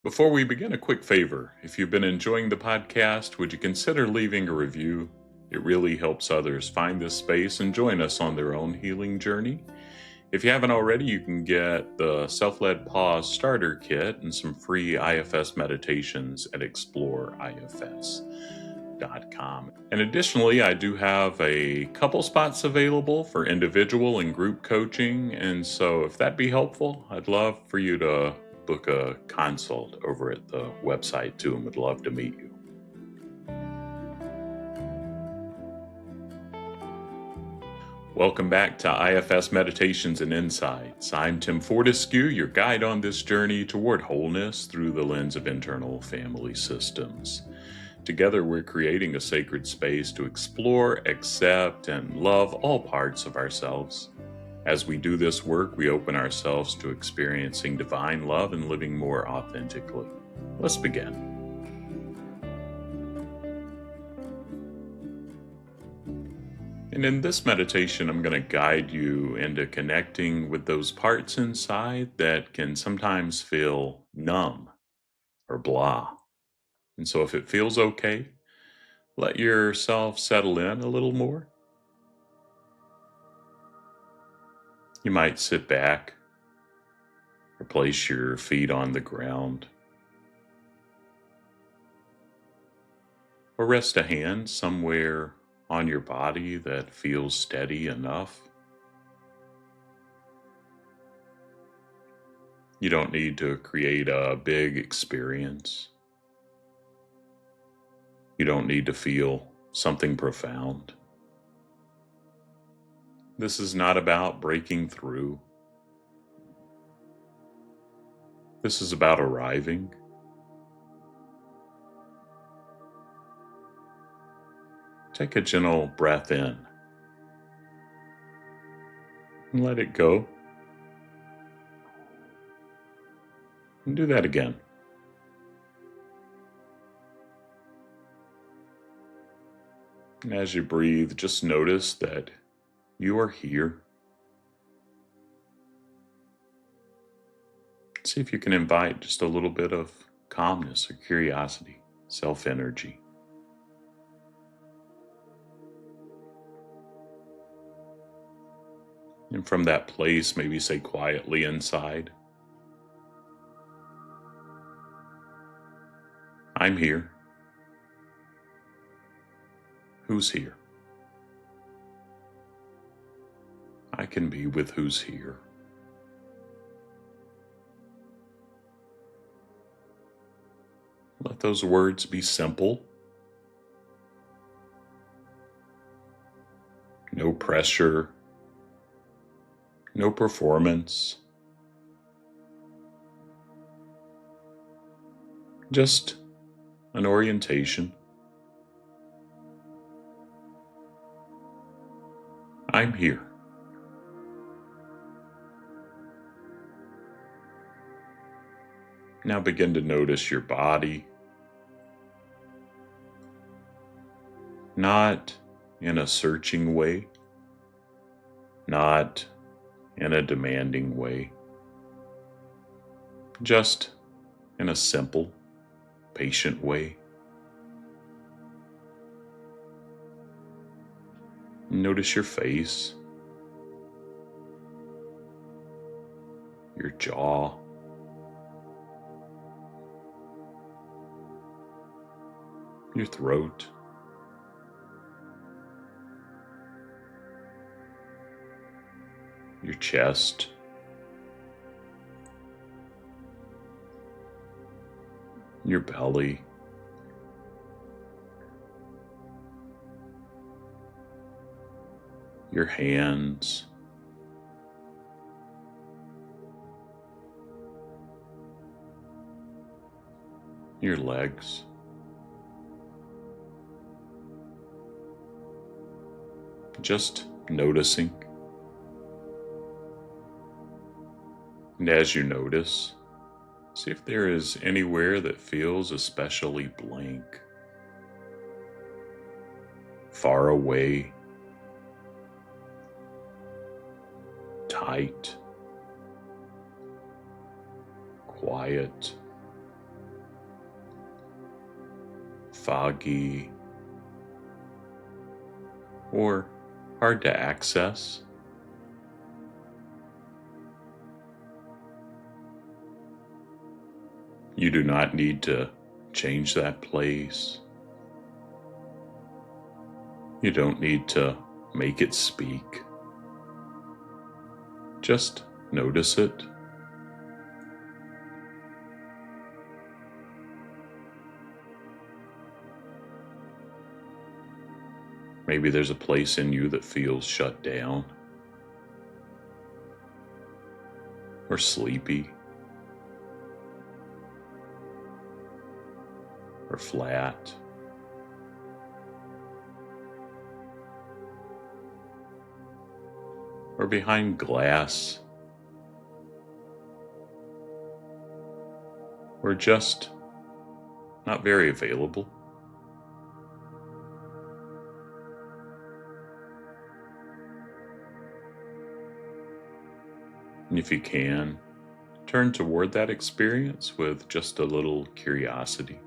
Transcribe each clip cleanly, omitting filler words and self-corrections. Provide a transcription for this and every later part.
Before we begin, a quick favor. If you've been enjoying the podcast, would you consider leaving a review? It really helps others find this space and join us on their own healing journey. If you haven't already, you can get the Self-Led Pause Starter Kit and some free IFS meditations at exploreifs.com. And additionally, I do have a couple spots available for individual and group coaching. And so if that'd be helpful, I'd love for you to book a consult over at the website too, and would love to meet you. Welcome back to IFS Meditations and Insights. I'm Tim Fortescue, your guide on this journey toward wholeness through the lens of internal family systems. Together, we're creating a sacred space to explore, accept, and love all parts of ourselves. As we do this work, we open ourselves to experiencing divine love and living more authentically. Let's begin. And in this meditation, I'm going to guide you into connecting with those parts inside that can sometimes feel numb or blah. And so if it feels okay, let yourself settle in a little more. You might sit back or place your feet on the ground, or rest a hand somewhere on your body that feels steady enough. You don't need to create a big experience. You don't need to feel something profound. This is not about breaking through. This is about arriving. Take a gentle breath in and let it go. And do that again. And as you breathe, just notice that you are here. See if you can invite just a little bit of calmness or curiosity, self-energy. And from that place, maybe say quietly inside, I'm here. Who's here? I can be with who's here. Let those words be simple. No pressure. No performance. Just an orientation. I'm here. Now begin to notice your body, not in a searching way, not in a demanding way, just in a simple, patient way. Notice your face, your jaw, your throat, your chest, your belly, your hands, your legs, just noticing. And as you notice, see if there is anywhere that feels especially blank, far away, tight, quiet, foggy or hard to access. You do not need to change that place. You don't need to make it speak. Just notice it. Maybe there's a place in you that feels shut down or sleepy or flat. Or behind glass, or just not very available. And if you can, turn toward that experience with just a little curiosity.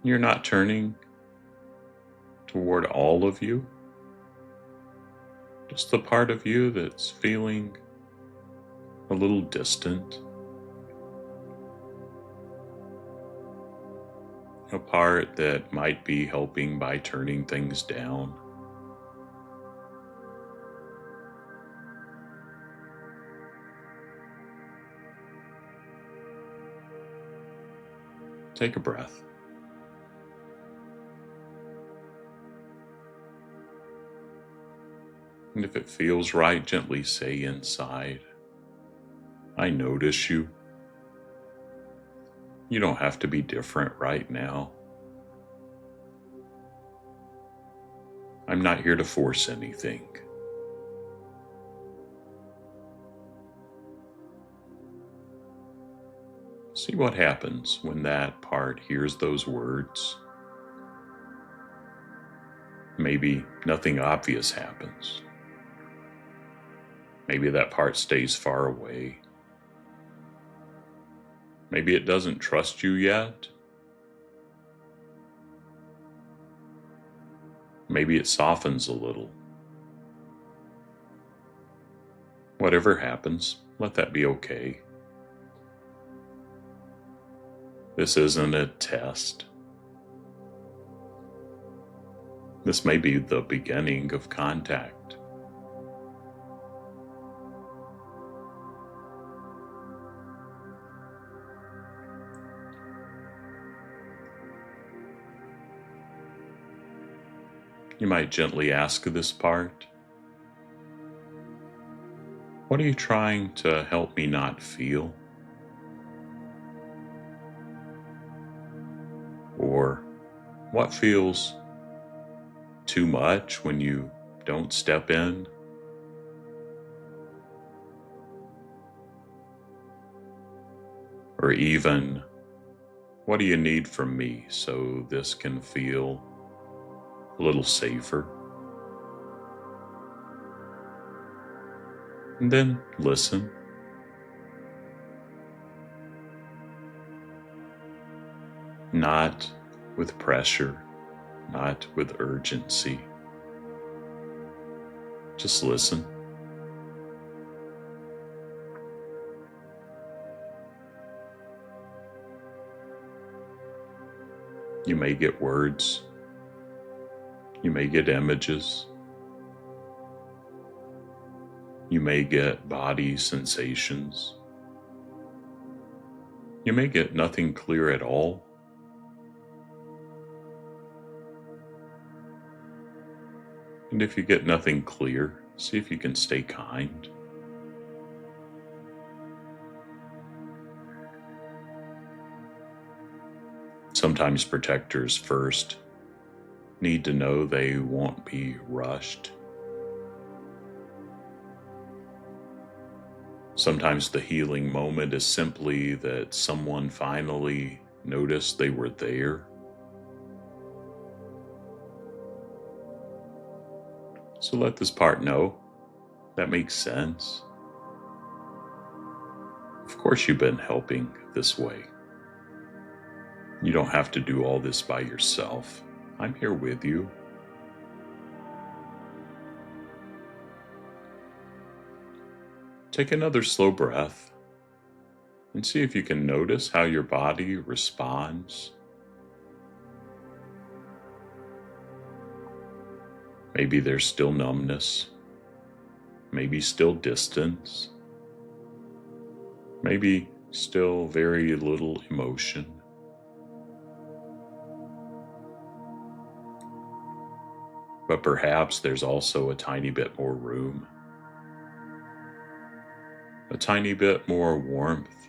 You're not turning toward all of you, just the part of you that's feeling a little distant, a part that might be helping by turning things down. Take a breath. And if it feels right, gently say inside, I notice you. You don't have to be different right now. I'm not here to force anything. See what happens when that part hears those words. Maybe nothing obvious happens. Maybe that part stays far away. Maybe it doesn't trust you yet. Maybe it softens a little. Whatever happens, let that be okay. This isn't a test. This may be the beginning of contact. You might gently ask this part, what are you trying to help me not feel? Or what feels too much when you don't step in? Or even, what do you need from me so this can feel a little safer? And then listen. Not with pressure, not with urgency. Just listen. You may get words. You may get images. You may get body sensations. You may get nothing clear at all. And if you get nothing clear, see if you can stay kind. Sometimes protectors first need to know they won't be rushed. Sometimes the healing moment is simply that someone finally noticed they were there. So let this part know that makes sense. Of course, you've been helping this way. You don't have to do all this by yourself. I'm here with you. Take another slow breath and see if you can notice how your body responds. Maybe there's still numbness, maybe still distance, maybe still very little emotion. But perhaps there's also a tiny bit more room, a tiny bit more warmth,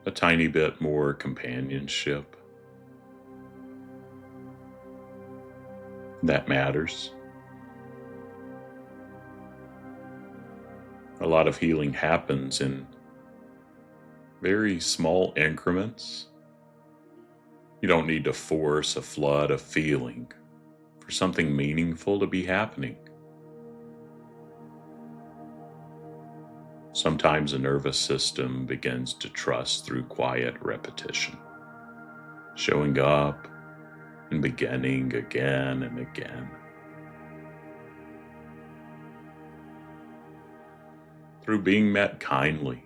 a tiny bit more companionship. That matters. A lot of healing happens in very small increments. You don't need to force a flood of feeling for something meaningful to be happening. Sometimes the nervous system begins to trust through quiet repetition, showing up and beginning again and again. Through being met kindly,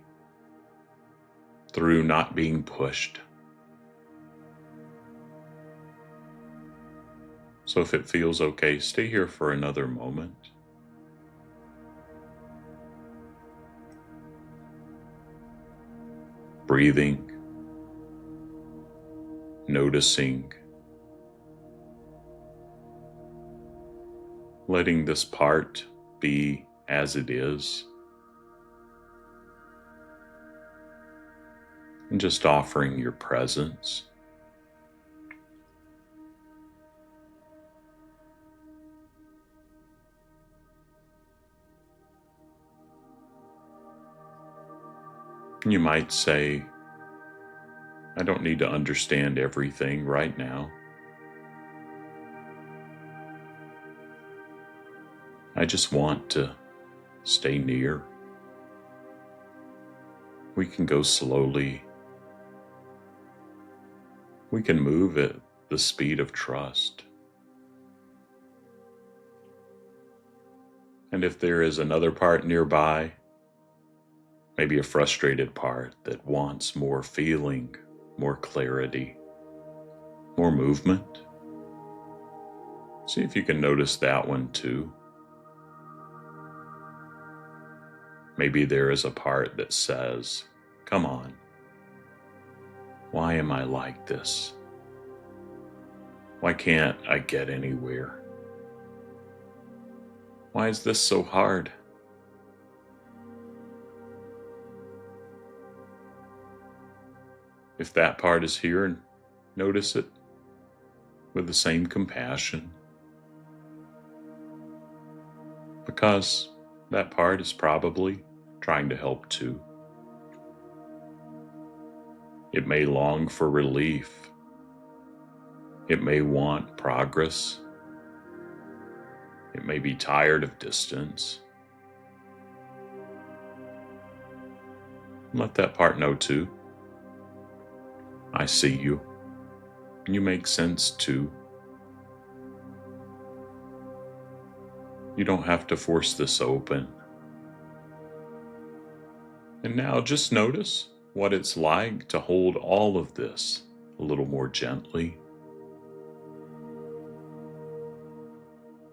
through not being pushed. So if it feels okay, stay here for another moment. Breathing, noticing, letting this part be as it is, and just offering your presence. You might say, I don't need to understand everything right now. I just want to stay near. We can go slowly. We can move at the speed of trust. And if there is another part nearby, maybe a frustrated part that wants more feeling, more clarity, more movement, see if you can notice that one too. Maybe there is a part that says, come on, why am I like this? Why can't I get anywhere? Why is this so hard? If that part is here, notice it with the same compassion, because that part is probably trying to help too. It may long for relief. It may want progress. It may be tired of distance. Let that part know too. I see you. You make sense too. You don't have to force this open. And now just notice what it's like to hold all of this a little more gently.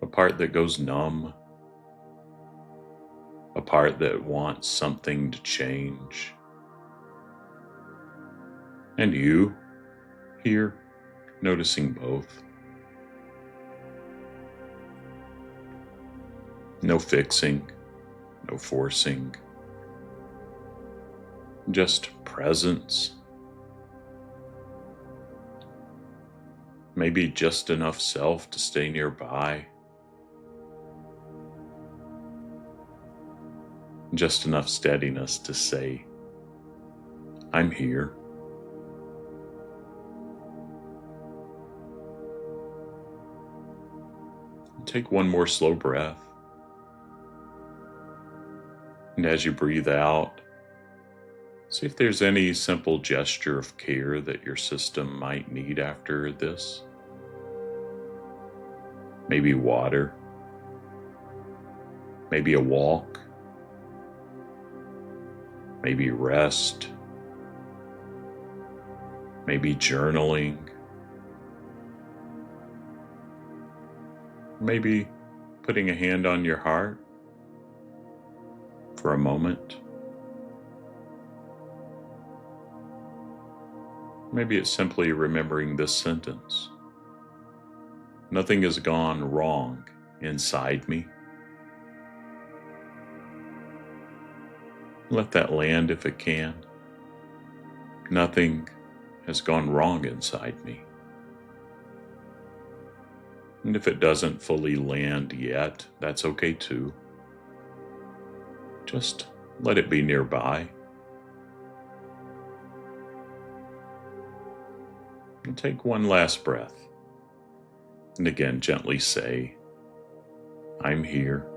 A part that goes numb. A part that wants something to change. And you, here, noticing both. No fixing, no forcing. Just presence. Maybe just enough self to stay nearby. Just enough steadiness to say, I'm here. Take one more slow breath. And as you breathe out, see if there's any simple gesture of care that your system might need after this. Maybe water, maybe a walk, maybe rest, maybe journaling, maybe putting a hand on your heart for a moment. Maybe it's simply remembering this sentence: nothing has gone wrong inside me. Let that land if it can. Nothing has gone wrong inside me. And if it doesn't fully land yet, that's okay too. Just let it be nearby. And take one last breath. And again, gently say, I'm here.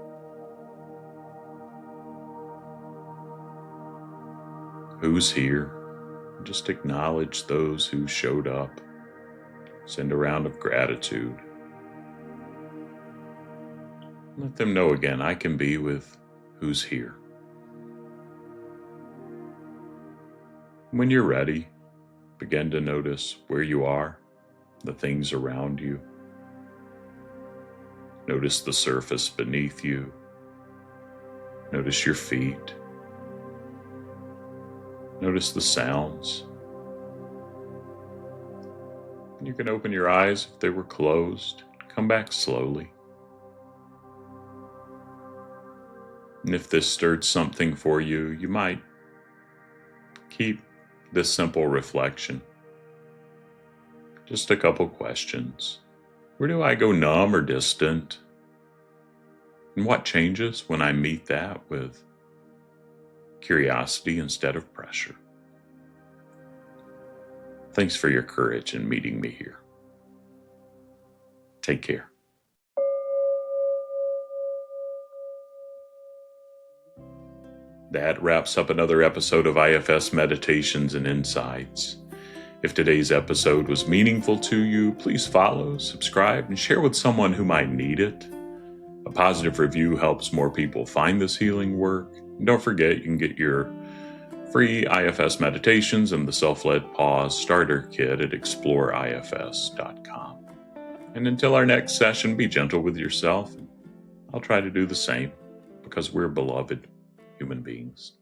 Who's here? Just acknowledge those who showed up. Send a round of gratitude. Let them know again, I can be with who's here. When you're ready, begin to notice where you are, the things around you. Notice the surface beneath you. Notice your feet. Notice the sounds. You can open your eyes if they were closed. Come back slowly. And if this stirred something for you, you might keep this simple reflection. Just a couple questions. Where do I go numb or distant? And what changes when I meet that with curiosity instead of pressure? Thanks for your courage in meeting me here. Take care. That wraps up another episode of IFS Meditations and Insights. If today's episode was meaningful to you, please follow, subscribe, and share with someone who might need it. A positive review helps more people find this healing work. And don't forget, you can get your free IFS meditations and the Self-Led Pause Starter Kit at exploreifs.com. And until our next session, be gentle with yourself. I'll try to do the same because we're beloved human beings.